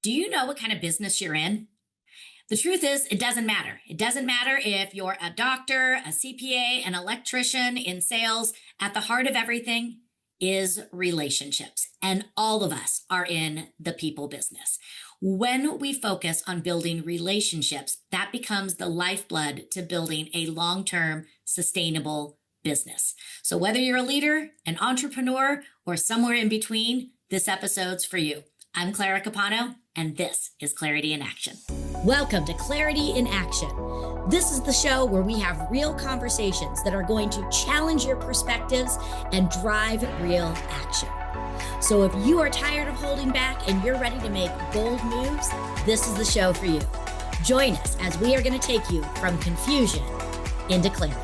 Do you know what kind of business you're in? The truth is, it doesn't matter. It doesn't matter if you're a doctor, a CPA, an electrician in sales. At the heart of everything is relationships. And all of us are in the people business. When we focus on building relationships, that becomes the lifeblood to building a long-term sustainable business. So whether you're a leader, an entrepreneur, or somewhere in between, this episode's for you. I'm Clara Capano, and this is Clarity in Action. Welcome to Clarity in Action. This is the show where we have real conversations that are going to challenge your perspectives and drive real action. So if you are tired of holding back and you're ready to make bold moves, this is the show for you. Join us as we are going to take you from confusion into clarity.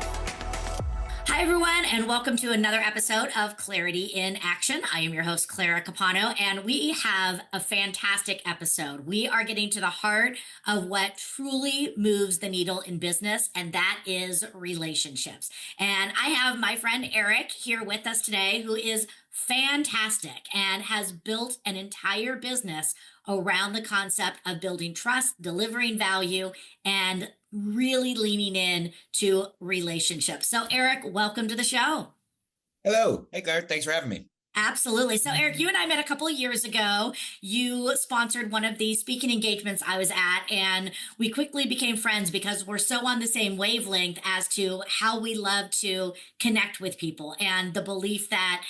Hi, everyone, and welcome to another episode of Clarity in Action. I am your host, Clara Capano, and we have a fantastic episode. We are getting to the heart of what truly moves the needle in business, and that is relationships. And I have my friend Eric here with us today, who is fantastic and has built an entire business around the concept of building trust, delivering value, and really leaning in to relationships. So Eric, welcome to the show. Hello. Hey, Claire. Thanks for having me. Absolutely. So Eric, you and I met a couple of years ago. You sponsored one of the speaking engagements I was at, and we quickly became friends because we're so on the same wavelength as to how we love to connect with people and the belief that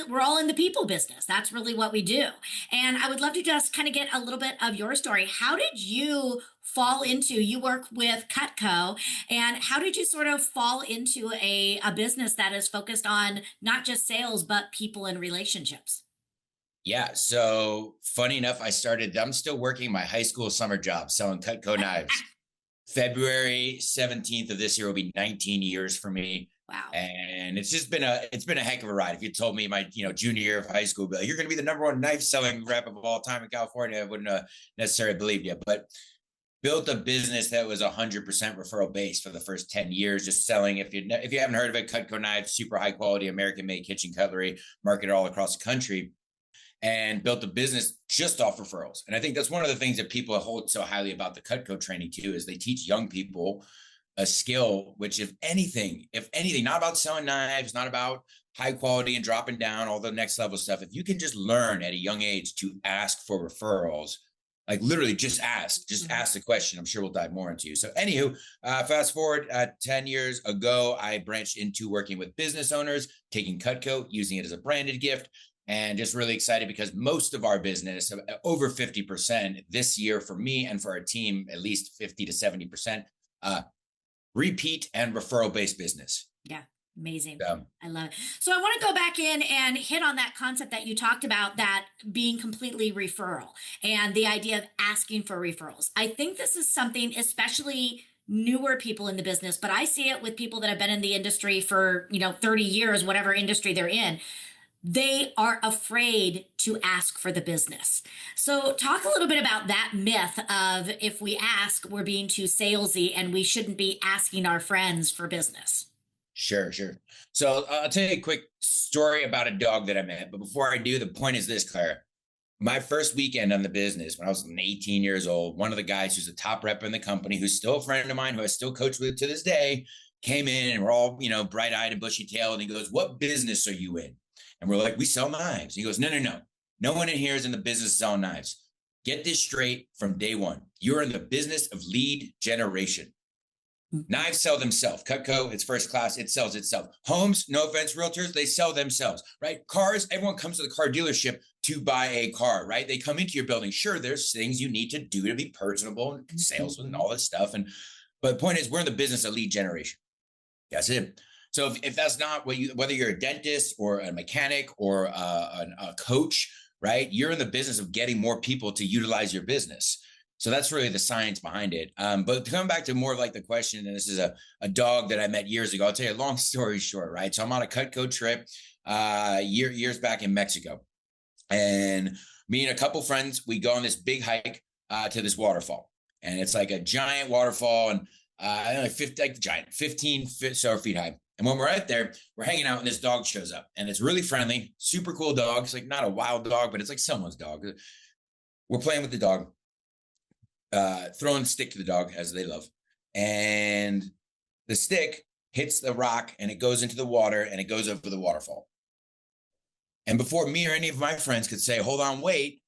we're all in the people business. That's really what we do. And I would love to just kind of get a little bit of your story. How did you you work with Cutco, and how did you sort of fall into a business that is focused on not just sales, but people and relationships? Yeah. So funny enough, I'm still working my high school summer job selling Cutco knives. February 17th of this year will be 19 years for me. Wow. And it's been a heck of a ride. If you told me my, junior year of high school, you're going to be the number one knife selling rep of all time in California, I wouldn't have necessarily believed you, but built a business that was 100% referral based for the first 10 years, just selling. If you haven't heard of it, Cutco knives, super high quality, American made kitchen cutlery, marketed all across the country, and built a business just off referrals. And I think that's one of the things that people hold so highly about the Cutco training too, is they teach young people a skill, which if anything, not about selling knives, not about high quality and dropping down all the next level stuff. If you can just learn at a young age to ask for referrals, like literally just ask the question. I'm sure we'll dive more into. So anywho, fast forward 10 years ago, I branched into working with business owners, taking Cutco, using it as a branded gift, and just really excited because most of our business, over 50% this year for me and for our team, at least 50 to 70%, repeat and referral-based business. Yeah. Amazing. I love it. So I want to go back in and hit on that concept that you talked about, that being completely referral and the idea of asking for referrals. I think this is something, especially newer people in the business, but I see it with people that have been in the industry for, 30 years, whatever industry they're in. They are afraid to ask for the business. So talk a little bit about that myth of, if we ask, we're being too salesy and we shouldn't be asking our friends for business. Sure. So I'll tell you a quick story about a dog that I met. But before I do, the point is this, Claire. My first weekend on the business, when I was 18 years old, one of the guys who's a top rep in the company, who's still a friend of mine, who I still coach with to this day, came in and we're all, bright-eyed and bushy-tailed. And he goes, "What business are you in?" And we're like, "We sell knives." He goes, No. No one in here is in the business of selling knives. Get this straight from day one. You're in the business of lead generation. Knives sell themselves. Cutco, it's first class. It sells itself. Homes, no offense, realtors, they sell themselves, right? Cars, everyone comes to the car dealership to buy a car, right? They come into your building. Sure, there's things you need to do to be personable and salesman and all this stuff. But the point is, we're in the business of lead generation. That's it. So if that's not whether you're a dentist or a mechanic or a coach, right? You're in the business of getting more people to utilize your business. So that's really the science behind it. But to come back to more of like the question, and this is a dog that I met years ago. I'll tell you a long story short, right? So I'm on a Cutco trip years back in Mexico. And me and a couple friends, we go on this big hike to this waterfall. And it's like a giant waterfall, and I don't know, 15 feet high. And when we're out there, we're hanging out and this dog shows up, and it's really friendly, super cool dog. It's like not a wild dog, but it's like someone's dog. We're playing with the dog, throwing the stick to the dog as they love. And the stick hits the rock and it goes into the water and it goes over the waterfall. And before me or any of my friends could say, hold on, wait,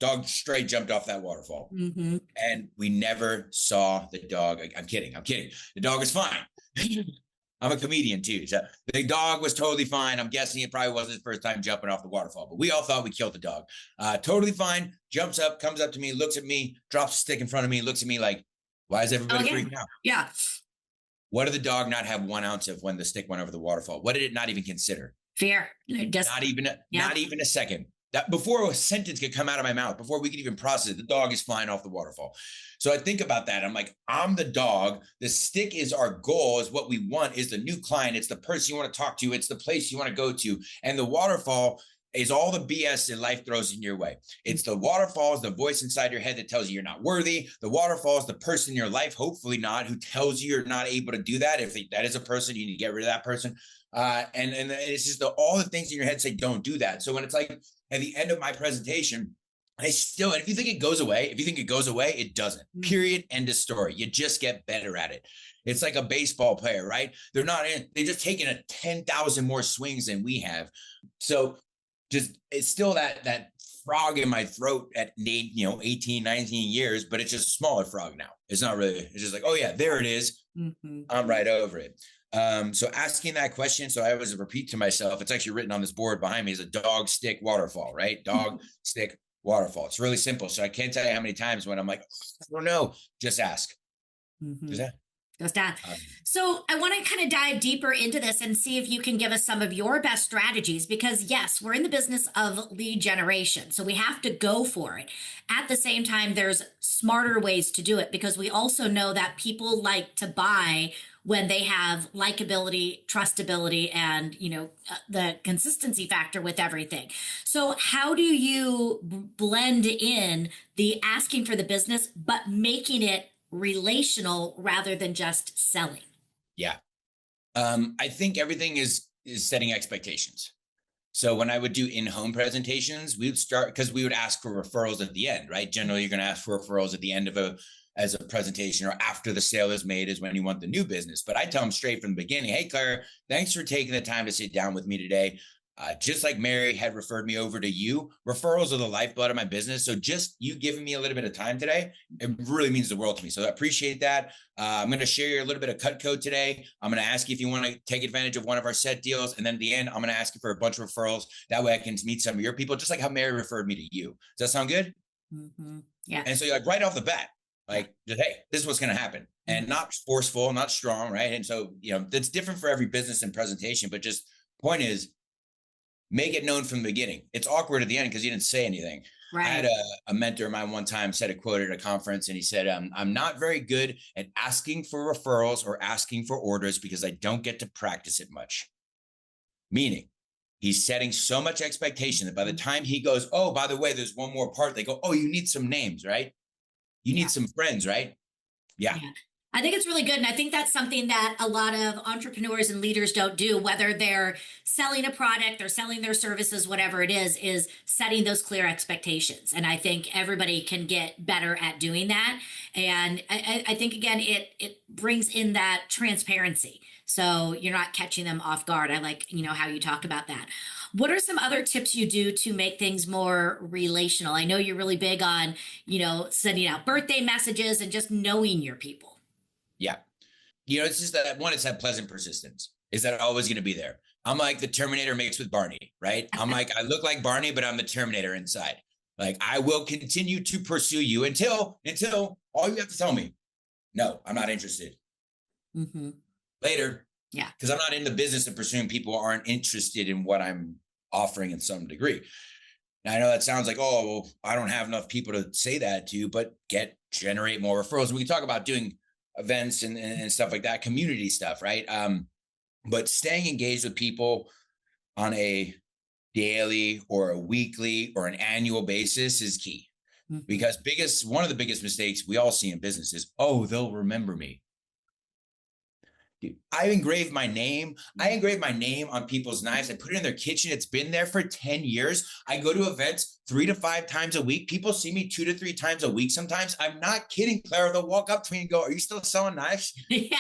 dog straight jumped off that waterfall. Mm-hmm. And we never saw the dog. I'm kidding. The dog is fine. I'm a comedian too. So the dog was totally fine. I'm guessing it probably wasn't his first time jumping off the waterfall, but we all thought we killed the dog. Totally fine. Jumps up, comes up to me, looks at me, drops a stick in front of me, looks at me like, why is everybody freaking out? Yeah. What did the dog not have 1 ounce of when the stick went over the waterfall? What did it not even consider? Fear. Not even a second. That before a sentence could come out of my mouth, before we could even process it, the dog is flying off the waterfall. So I think about that. I'm like, I'm the dog. The stick is our goal, is what we want, is the new client. It's the person you want to talk to. It's the place you want to go to. And the waterfall is all the BS that life throws in your way. It's the waterfall, is the voice inside your head that tells you you're not worthy. The waterfall is the person in your life, hopefully not, who tells you you're not able to do that. If that is a person, you need to get rid of that person. And it's just all the things in your head say, don't do that. So when it's like at the end of my presentation, and if you think it goes away, it doesn't. Period. End of story. You just get better at it. It's like a baseball player, right? They're just taking 10,000 more swings than we have. So it's still that frog in my throat at 18, 19 years, but it's just a smaller frog now. It's not really, it's just like, oh yeah, there it is. Mm-hmm. I'm right over it. So asking that question, so I always repeat to myself, it's actually written on this board behind me, is a dog, stick, waterfall, right? Dog, stick, waterfall. It's really simple. So I can't tell you how many times when I'm like, I don't know, just ask. Mm-hmm. Just ask. Just that. So I want to kind of dive deeper into this and see if you can give us some of your best strategies, because yes, we're in the business of lead generation. So we have to go for it. At the same time, there's smarter ways to do it, because we also know that people like to buy when they have likability, trustability, and, the consistency factor with everything. So how do you blend in the asking for the business, but making it relational rather than just selling? Yeah. I think everything is setting expectations. So when I would do in-home presentations, we would start, because we would ask for referrals at the end, right? Generally, you're going to ask for referrals at the end of as a presentation, or after the sale is made is when you want the new business. But I tell them straight from the beginning, hey, Claire, thanks for taking the time to sit down with me today. Just like Mary had referred me over to you, referrals are the lifeblood of my business. So just you giving me a little bit of time today, it really means the world to me. So I appreciate that. I'm going to share you a little bit of cut code today. I'm going to ask you if you want to take advantage of one of our set deals. And then at the end, I'm going to ask you for a bunch of referrals. That way I can meet some of your people, just like how Mary referred me to you. Does that sound good? Mm-hmm. Yeah. And so you're like right off the bat, like, hey, this is what's going to happen, and not forceful, not strong. Right. And so, that's different for every business and presentation, but just point is, make it known from the beginning. It's awkward at the end because you didn't say anything. Right. I had a mentor of mine one time said a quote at a conference, and he said, I'm not very good at asking for referrals or asking for orders because I don't get to practice it much. Meaning he's setting so much expectation that by the time he goes, oh, by the way, there's one more part, they go, oh, you need some names, right? You need some friends, right? Yeah. I think it's really good. And I think that's something that a lot of entrepreneurs and leaders don't do, whether they're selling a product or selling their services, whatever it is setting those clear expectations. And I think everybody can get better at doing that. And I think, again, it brings in that transparency. So you're not catching them off guard. I like, how you talk about that. What are some other tips you do to make things more relational? I know you're really big on, sending out birthday messages and just knowing your people. Yeah. It's just that one, it's that pleasant persistence. Is that always going to be there? I'm like the Terminator mixed with Barney, right? I'm like, I look like Barney, but I'm the Terminator inside. Like, I will continue to pursue you until all you have to tell me, no, I'm not interested. Mm-hmm. Later. Yeah. Because I'm not in the business of pursuing people who aren't interested in what I'm offering in some degree. Now, I know that sounds like, oh, well, I don't have enough people to say that to, but generate more referrals. And we can talk about doing events and stuff like that, community stuff, right? But staying engaged with people on a daily or a weekly or an annual basis is key. Mm-hmm. Because one of the biggest mistakes we all see in business is, oh, they'll remember me. Dude, I engraved my name. I engraved my name on people's knives. I put it in their kitchen. It's been there for 10 years. I go to events 3 to 5 times a week. People see me 2 to 3 times a week sometimes. I'm not kidding, Clara. They'll walk up to me and go, "Are you still selling knives?" Yeah.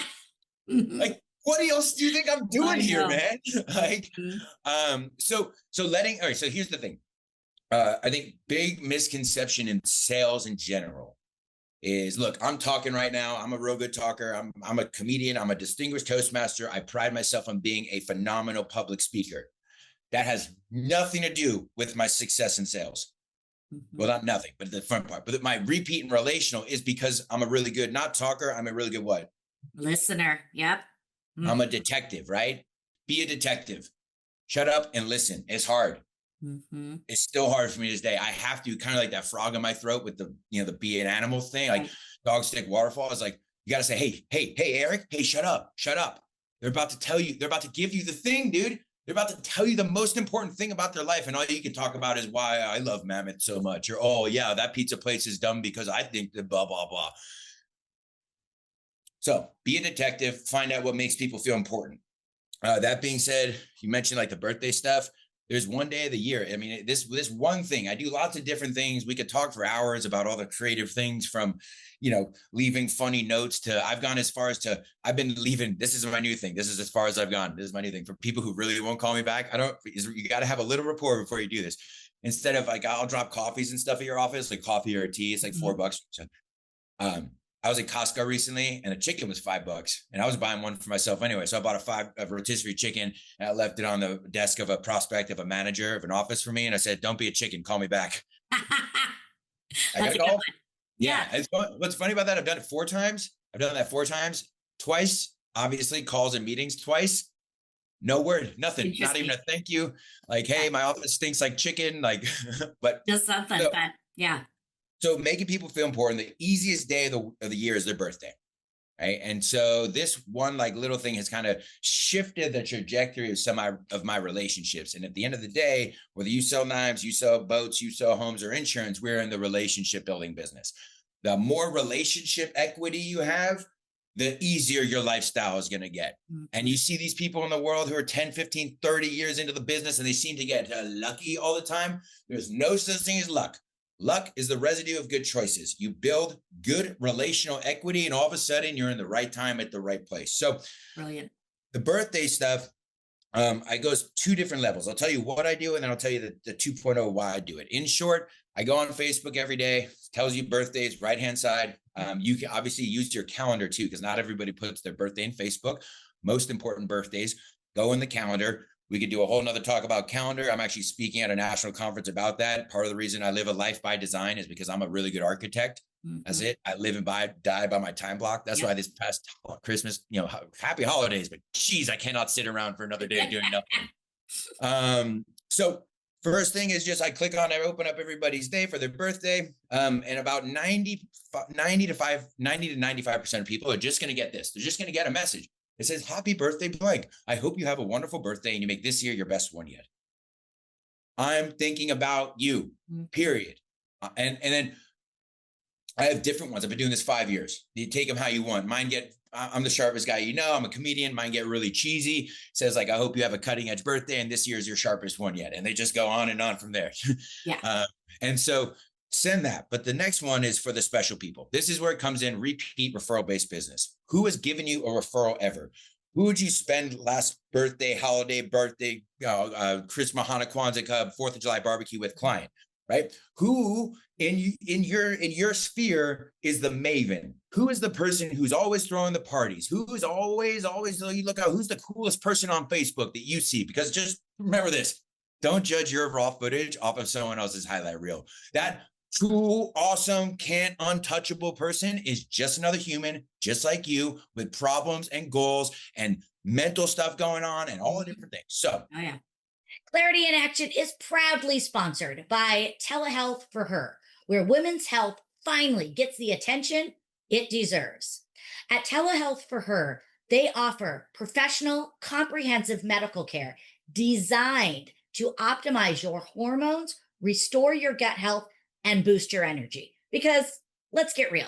Like, what else do you think I'm doing here, man? Like, so letting, all right, so here's the thing. I think big misconception in sales in general is, look, I'm talking right now. I'm a real good talker. I'm a comedian. I'm a distinguished Toastmaster. I pride myself on being a phenomenal public speaker. That has nothing to do with my success in sales. Well, not nothing, but the front part. But my repeat and relational is because I'm a really good, not talker. I'm a really good what? Listener. Yep. I'm a detective, right? Be a detective. Shut up and listen. It's hard. It's still hard for me to this day. I have to, kind of like that frog in my throat with the, the be an animal thing, like dog stick waterfall. Is like, you got to say, hey, Eric, hey, shut up. They're about to tell you, they're about to give you the thing, dude. They're about to tell you the most important thing about their life. And all you can talk about is why I love Mammoth so much. Or, oh yeah, that pizza place is dumb because I think that blah, blah, blah. So be a detective, find out what makes people feel important. That being said, you mentioned like the birthday stuff. There's one day of the year. I mean, this one thing, I do lots of different things. We could talk for hours about all the creative things, from, leaving funny notes to, I've gone as far as to, I've been leaving. This is my new thing. This is as far as I've gone. This is my new thing for people who really won't call me back. You got to have a little rapport before you do this. Instead of like, I'll drop coffees and stuff at your office, like coffee or a tea. It's like $4. I was at Costco recently and a chicken was $5 and I was buying one for myself anyway. So I bought a rotisserie chicken and I left it on the desk of a prospect of a manager of an office for me. And I said, "Don't be a chicken, call me back." I got a call. Yeah. What's funny about that? I've done it 4 times. I've done that 4 times, twice, obviously calls and meetings twice. No word, nothing, not even a thank you. Like, hey, my office stinks like chicken. Like, but just something, but yeah. So making people feel important, the easiest day of the year is their birthday, right? And so this one like little thing has kind of shifted the trajectory of some of my relationships. And at the end of the day, whether you sell knives, you sell boats, you sell homes or insurance, we're in the relationship building business. The more relationship equity you have, the easier your lifestyle is going to get. And you see these people in the world who are 10, 15, 30 years into the business and they seem to get lucky all the time. There's no such thing as luck. Luck is the residue of good choices. You build good relational equity and all of a sudden you're in the right time at the right place. So brilliant. The birthday stuff, I goes 2 different levels. I'll tell you what I do and then I'll tell you the 2.0 why I do it. In short, I go on Facebook every day, tells you birthdays, right-hand side. You can obviously use your calendar too, because not everybody puts their birthday in Facebook. Most important birthdays go in the calendar. We could do a whole nother talk about calendar. I'm actually speaking at a national conference about that. Part of the reason I live a life by design is because I'm a really good architect. That's it. I live and die by my time block. That's why this past Christmas, happy holidays, but geez, I cannot sit around for another day doing nothing. So first thing is just I click on, I open up everybody's day for their birthday. And about 90 to 95% of people are just going to get this. They're just going to get a message. It says, "Happy birthday, blank. I hope you have a wonderful birthday and you make this year your best one yet. I'm thinking about you, period." And then I have different ones. I've been doing this 5 years. You take them how you want. I'm the sharpest guy I'm a comedian. Mine get really cheesy. It says like, "I hope you have a cutting edge birthday and this year is your sharpest one yet." And they just go on and on from there. Yeah. And so send that. But the next one is for the special people. This is where it comes in, repeat referral-based business. Who has given you a referral ever? Who would you spend last birthday, holiday, Christmas, Hanukkah, Kwanzaa, 4th of July barbecue with client, right? Who in your sphere is the maven? Who is the person who's always throwing the parties? Who is always, you look out, who's the coolest person on Facebook that you see? Because just remember this, don't judge your raw footage off of someone else's highlight reel. That true, awesome, untouchable person is just another human, just like you, with problems and goals and mental stuff going on and all the different things. So, Clarity in Action is proudly sponsored by Telehealth for Her, where women's health finally gets the attention it deserves. At Telehealth for Her, they offer professional, comprehensive medical care designed to optimize your hormones, restore your gut health, and boost your energy. Because let's get real.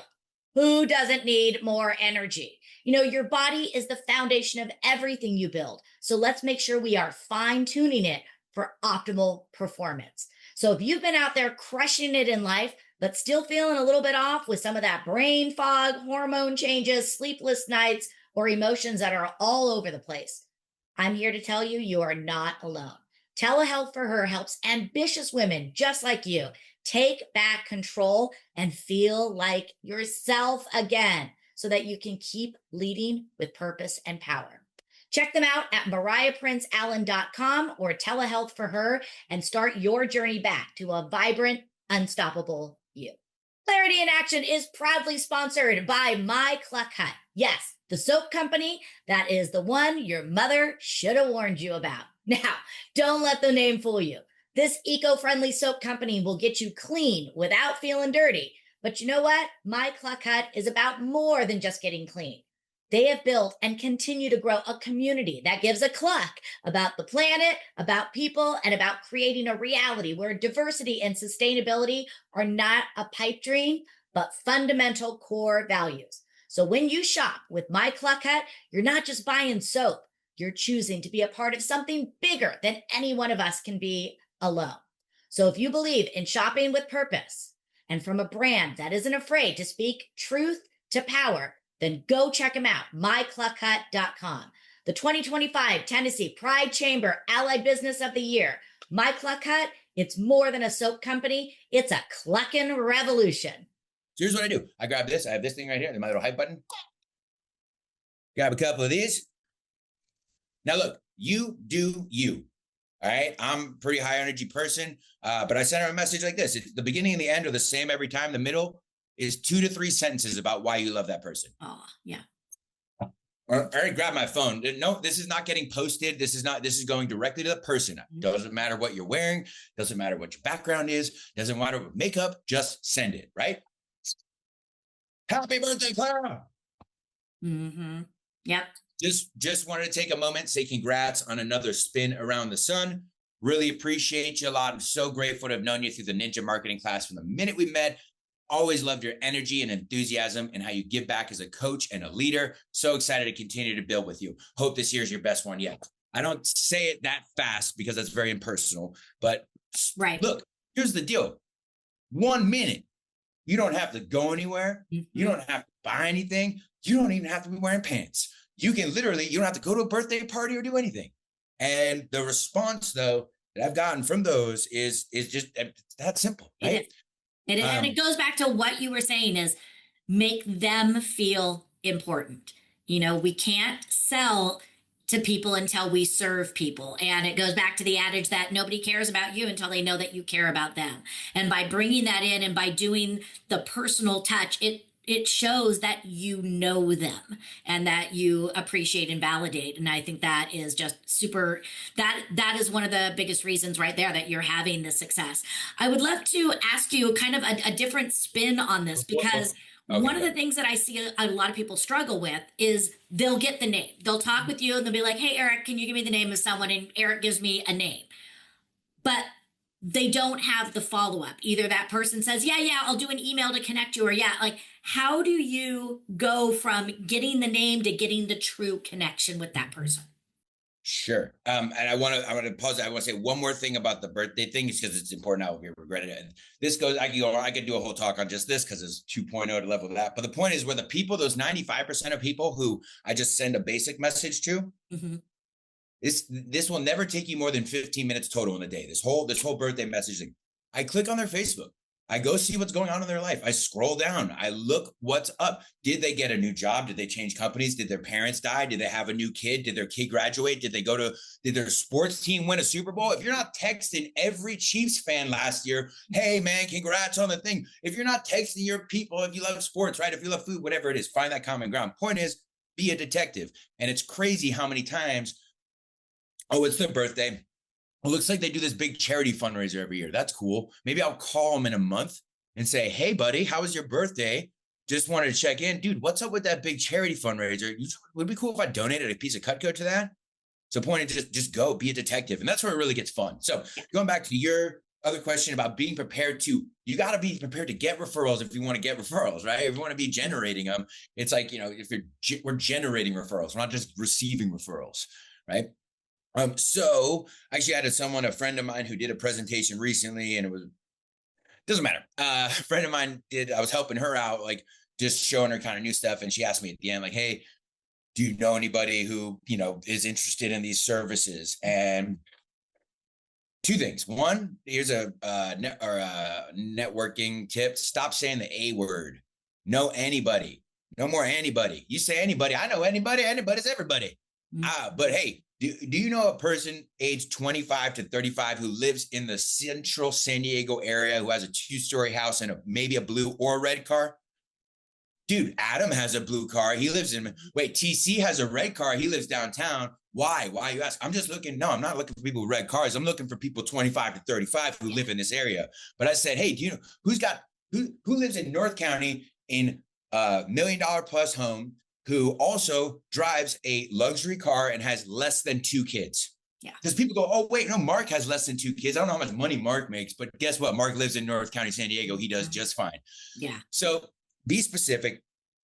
Who doesn't need more energy? You know, your body is the foundation of everything you build. So let's make sure we are fine tuning it for optimal performance. So if you've been out there crushing it in life, but still feeling a little bit off with some of that brain fog, hormone changes, sleepless nights, or emotions that are all over the place, I'm here to tell you, you are not alone. Telehealth for Her helps ambitious women just like you take back control and feel like yourself again so that you can keep leading with purpose and power. Check them out at mariahprinceallen.com or Telehealth for Her and start your journey back to a vibrant, unstoppable you. Clarity in Action is proudly sponsored by My Cluck Hut. Yes, the soap company that is the one your mother should have warned you about. Now, don't let the name fool you. This eco-friendly soap company will get you clean without feeling dirty. But you know what? My Cluck Hut is about more than just getting clean. They have built and continue to grow a community that gives a cluck about the planet, about people, and about creating a reality where diversity and sustainability are not a pipe dream, but fundamental core values. So when you shop with My Cluck Hut, you're not just buying soap. You're choosing to be a part of something bigger than any one of us can be alone. So if you believe in shopping with purpose and from a brand that isn't afraid to speak truth to power, then go check them out, mycluckhut.com. The 2025 Tennessee Pride Chamber Allied Business of the Year. My Cluck Hut, it's more than a soap company. It's a clucking revolution. So here's what I do. I grab this. I have this thing right here, my little hype button. Grab a couple of these. Now look, you do you. All right. I'm a pretty high energy person, but I send her a message like this. It's the beginning and the end are the same every time. The middle is 2 to 3 sentences about why you love that person. Oh, yeah. I already grabbed my phone. No, this is not getting posted. This is going directly to the person. Doesn't matter what you're wearing. Doesn't matter what your background is. Doesn't matter what makeup. Just send it, right? Happy birthday, Clara. Mm-hmm. Yep. Just wanted to take a moment, say congrats on another spin around the sun. Really appreciate you a lot. I'm so grateful to have known you through the Ninja Marketing class from the minute we met. Always loved your energy and enthusiasm and how you give back as a coach and a leader. So excited to continue to build with you. Hope this year's your best one yet. I don't say it that fast because that's very impersonal, but right. Look, here's the deal. 1 minute. You don't have to go anywhere. Mm-hmm. You don't have to buy anything. You don't even have to be wearing pants. You can literally, you don't have to go to a birthday party or do anything. And the response though, that I've gotten from those is just that simple, right? And it goes back to what you were saying is make them feel important. You know, we can't sell to people until we serve people. And it goes back to the adage that nobody cares about you until they know that you care about them. And by bringing that in and by doing the personal touch, it shows that you know them and that you appreciate and validate. And I think that is just super, that is one of the biggest reasons right there that you're having this success. I would love to ask you kind of a different spin on this because one of the things that I see a lot of people struggle with is they'll get the name. They'll talk with you and they'll be like, hey, Eric, can you give me the name of someone? And Eric gives me a name. But they don't have the follow-up. Either that person says, yeah, I'll do an email to connect you, or like, how do you go from getting the name to getting the true connection with that person? Sure. And I want to pause. I want to say one more thing about the birthday thing because it's important. I'll regret it. This goes, I could do a whole talk on just this because it's 2.0 to level of that. But the point is where the people, those 95% of people who I just send a basic message to, mm-hmm. This will never take you more than 15 minutes total in a day. This whole birthday messaging. I click on their Facebook. I go see what's going on in their life. I scroll down. I look what's up. Did they get a new job? Did they change companies? Did their parents die? Did they have a new kid? Did their kid graduate? Did their sports team win a Super Bowl? If you're not texting every Chiefs fan last year, hey man, congrats on the thing. If you're not texting your people, if you love sports, right? If you love food, whatever it is, find that common ground. Point is, be a detective. And it's crazy how many times, oh, it's their birthday. It looks like they do this big charity fundraiser every year. That's cool. Maybe I'll call them in a month and say, hey, buddy, how was your birthday? Just wanted to check in. Dude, what's up with that big charity fundraiser? Would it be cool if I donated a piece of Cutco to that? So point is just go, be a detective. And that's where it really gets fun. So going back to your other question about being prepared to, you got to be prepared to get referrals if you want to get referrals, right? If you want to be generating them, it's like, if we're generating referrals, we're not just receiving referrals, right? So actually I had a friend of mine who did a presentation recently, and doesn't matter. A friend of mine I was helping her out, like just showing her kind of new stuff. And she asked me at the end, like, hey, do you know anybody who, is interested in these services? And two things. One, here's a networking tip. Stop saying the A word. Know anybody. No more anybody. You say anybody. I know anybody. Anybody's everybody. But hey, do you know a person aged 25 to 35 who lives in the central San Diego area, who has a 2-story house and maybe a blue or red car? Dude, Adam has a blue car. He lives TC has a red car. He lives downtown. Why? Why, you ask? I'm not looking for people with red cars. I'm looking for people 25 to 35 who live in this area. But I said, hey, do you know who lives in North County in a $1 million plus home, who also drives a luxury car and has less than 2 kids? Yeah. Because people go, oh, wait, no, Mark has less than 2 kids. I don't know how much money Mark makes, but guess what? Mark lives in North County, San Diego. He does just fine. Yeah. So be specific,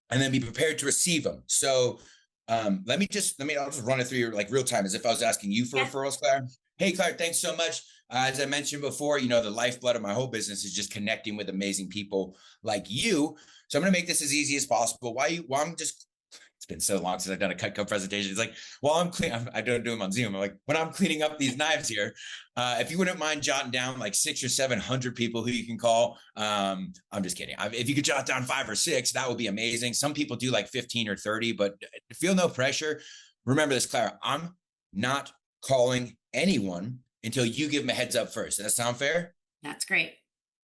and then be prepared to receive them. So I'll just run it through your real time, as if I was asking you for referrals, Claire. Hey, Claire, thanks so much. As I mentioned before, the lifeblood of my whole business is just connecting with amazing people like you. So I'm going to make this as easy as possible. It's been so long since I've done a Cutco presentation. It's like, I don't do them on Zoom. I'm like, when I'm cleaning up these knives here, if you wouldn't mind jotting down like 600 or 700 people who you can call. I'm just kidding. If you could jot down 5 or 6, that would be amazing. Some people do like 15 or 30, but feel no pressure. Remember this, Clara, I'm not calling anyone until you give them a heads up first. Does that sound fair? That's great.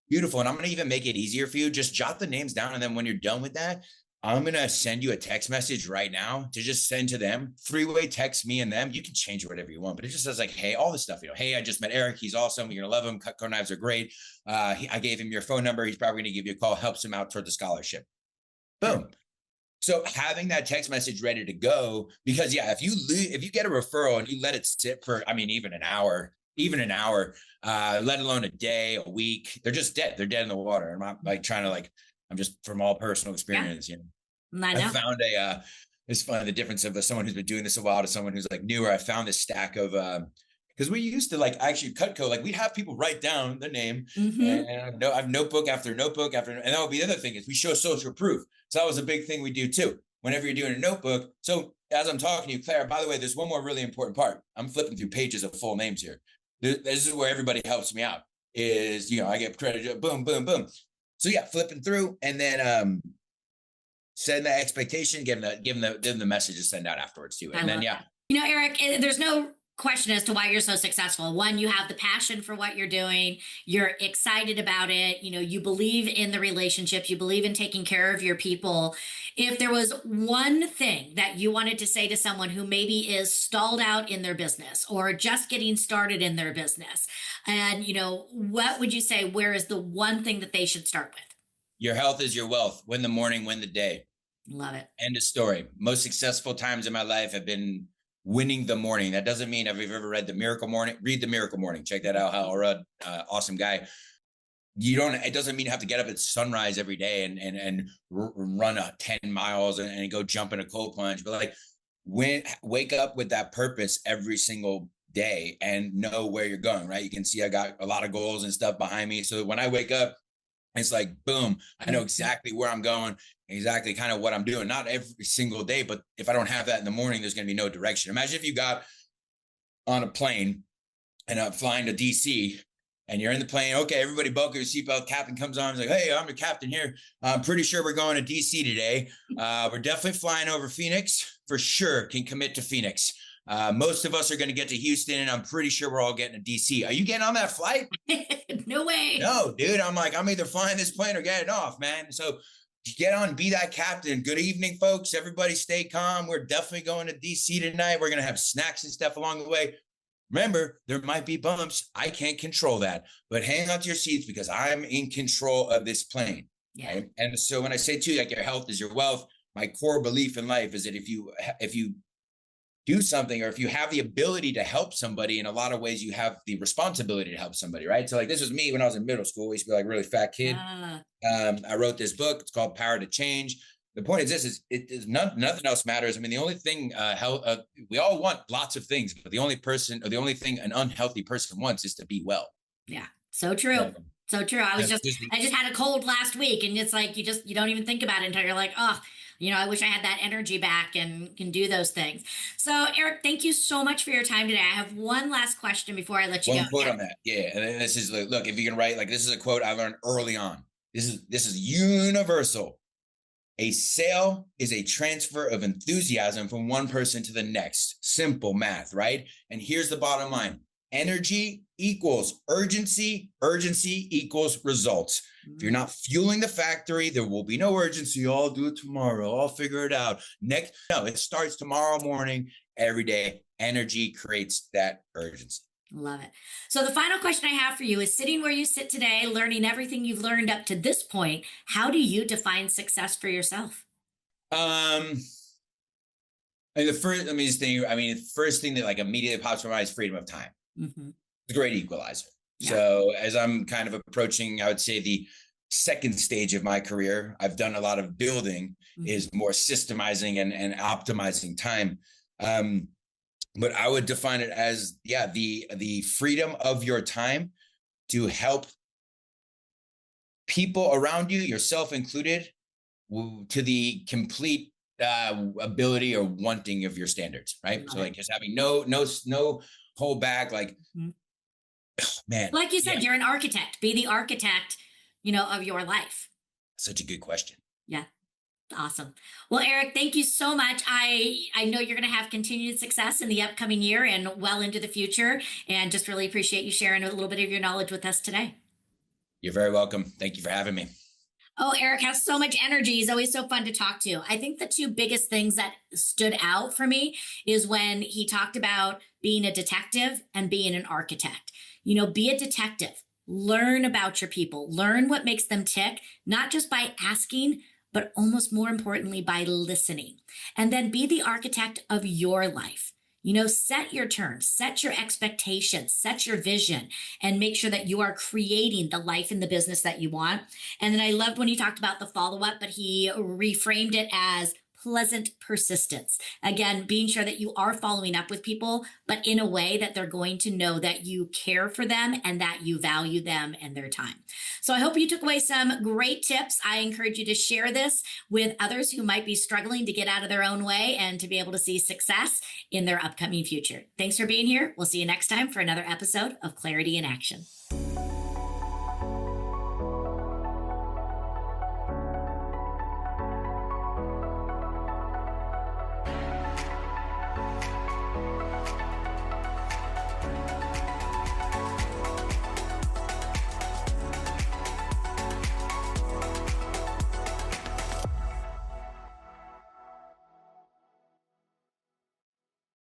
Beautiful. And I'm going to even make it easier for you. Just jot the names down. And then when you're done with that, I'm going to send you a text message right now to just send to them. 3-way text me and them. You can change whatever you want, but it just says like, hey, all this stuff, hey, I just met Eric. He's awesome. You're going to love him. Cutco knives are great. I gave him your phone number. He's probably going to give you a call, helps him out toward the scholarship. Boom. So having that text message ready to go, because if you get a referral and you let it sit for, even an hour, let alone a day, a week, they're just dead. They're dead in the water. I'm not I'm just from all personal experience, I found it's funny, the difference of someone who's been doing this a while to someone who's like newer. I found this stack of, because we used to actually Cutco, we'd have people write down their name, and I have notebook after notebook and that would be the other thing is we show social proof. So that was a big thing we do too, whenever you're doing a notebook. So as I'm talking to you, Claire, by the way, there's one more really important part. I'm flipping through pages of full names here. This is where everybody helps me out is, I get credit, boom, boom, boom. So flipping through, and then send the expectation, give them the message to send out afterwards too. And then Eric, there's no question as to why you're so successful. One, you have the passion for what you're doing. You're excited about it. You believe in the relationships. You believe in taking care of your people. If there was one thing that you wanted to say to someone who maybe is stalled out in their business or just getting started in their business, and, what would you say? Where is the one thing that they should start with? Your health is your wealth. Win the morning, win the day. Love it. End of story. Most successful times in my life have been winning the morning. That doesn't mean if you've ever read The Miracle Morning, read The Miracle Morning. Check that out. Hal Elrod, awesome guy. It doesn't mean you have to get up at sunrise every day and run 10 miles and go jump in a cold plunge, but wake up with that purpose every single day and know where you're going, right? You can see I got a lot of goals and stuff behind me. So when I wake up, it's like, boom, I know exactly where I'm going, exactly kind of what I'm doing. Not every single day, but if I don't have that in the morning, there's going to be no direction. Imagine if you got on a plane and I'm flying to DC and you're in the plane. Okay, everybody buckle your seatbelt. Captain comes on. He's like, hey, I'm your captain here. I'm pretty sure we're going to DC today. We're definitely flying over Phoenix for sure. Can commit to Phoenix. Most of us are going to get to Houston, and I'm pretty sure we're all getting to DC. Are you getting on that flight? No way. No, dude. I'm either flying this plane or getting off, man. So get on, be that captain. Good evening, folks. Everybody stay calm. We're definitely going to DC tonight. We're going to have snacks and stuff along the way. Remember, there might be bumps. I can't control that, but hang on to your seats because I'm in control of this plane. Yeah. Right? And so when I say to you, your health is your wealth, my core belief in life is that if you do something, or if you have the ability to help somebody, in a lot of ways, you have the responsibility to help somebody, right? So like this was me when I was in middle school. I used to be like a really fat kid. Ah, I wrote this book. It's called Power to Change. The point is this: is it is nothing else matters. I mean, the only thing we all want lots of things, but the only person or the only thing an unhealthy person wants is to be well. yeah. So true. So So true. I that's just just had a cold last week, and it's like you don't even think about it until you're like, oh, I wish I had that energy back and can do those things. So, Eric, thank you so much for your time today. I have one last question before I let you go. one quote on that. Yeah, and then this is look, if you can write, like, this is a quote I learned early on. This is universal. A sale is a transfer of enthusiasm from one person to the next. Simple math, right? And here's the bottom line. Energy equals urgency. Urgency equals results. If you're not fueling the factory, there will be no urgency. I'll do it tomorrow. I'll figure it out. No, it starts tomorrow morning, every day. Energy creates that urgency. Love it. So the final question I have for you is, sitting where you sit today, learning everything you've learned up to this point, how do you define success for yourself? And the first, let me just think. I mean, the first thing that like immediately pops to my mind is freedom of time. Mm-hmm. It's a great equalizer. Yeah. So as I'm kind of approaching, I would say, the second stage of my career, I've done a lot of building, is more systemizing and optimizing time. But I would define it as, the freedom of your time to help people around you, yourself included, to the complete ability or wanting of your standards, right? So like just having no hold back, like, man. Like you said, you're an architect. Be the architect, of your life. Such a good question. Yeah. Awesome. Well, Eric, thank you so much. I know you're going to have continued success in the upcoming year and well into the future, and just really appreciate you sharing a little bit of your knowledge with us today. You're very welcome. Thank you for having me. Oh, Eric has so much energy. He's always so fun to talk to. I think the two biggest things that stood out for me is when he talked about being a detective and being an architect. Be a detective. Learn about your people. Learn what makes them tick, not just by asking, but almost more importantly, by listening. And then be the architect of your life. Set your terms, set your expectations, set your vision, and make sure that you are creating the life and the business that you want. And then I loved when he talked about the follow-up, but he reframed it as pleasant persistence. Again, being sure that you are following up with people, but in a way that they're going to know that you care for them and that you value them and their time. So I hope you took away some great tips. I encourage you to share this with others who might be struggling to get out of their own way and to be able to see success in their upcoming future. Thanks for being here. We'll see you next time for another episode of Clarity in Action.